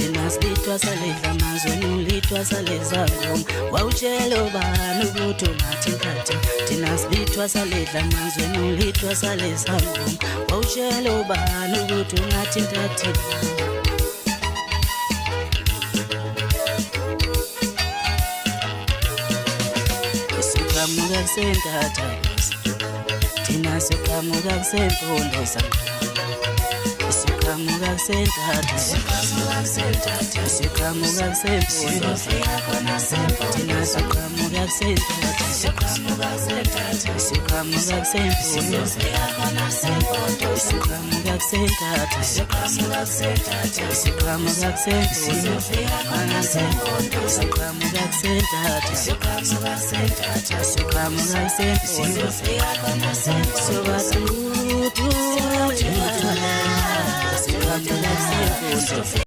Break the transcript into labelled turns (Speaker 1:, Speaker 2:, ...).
Speaker 1: thina silithwa saledla mazweni ulithwa saleza ngoma wawutshela ubani ukuthi ungathi nkathi thina silithwa saledla mazweni ulithwa saleza ngoma wawutshela ubani ukuthi ungathi nkathi Siqhamuka kusentatha thina siqhamuka kusempondo siqhamuka kusentatha siqhamuka kusempondo thina siqhamuka kusentatha siqhamuka kusempondo siqhamuka kusentatha siqhamuka kusempondo siqhamuka kusempondo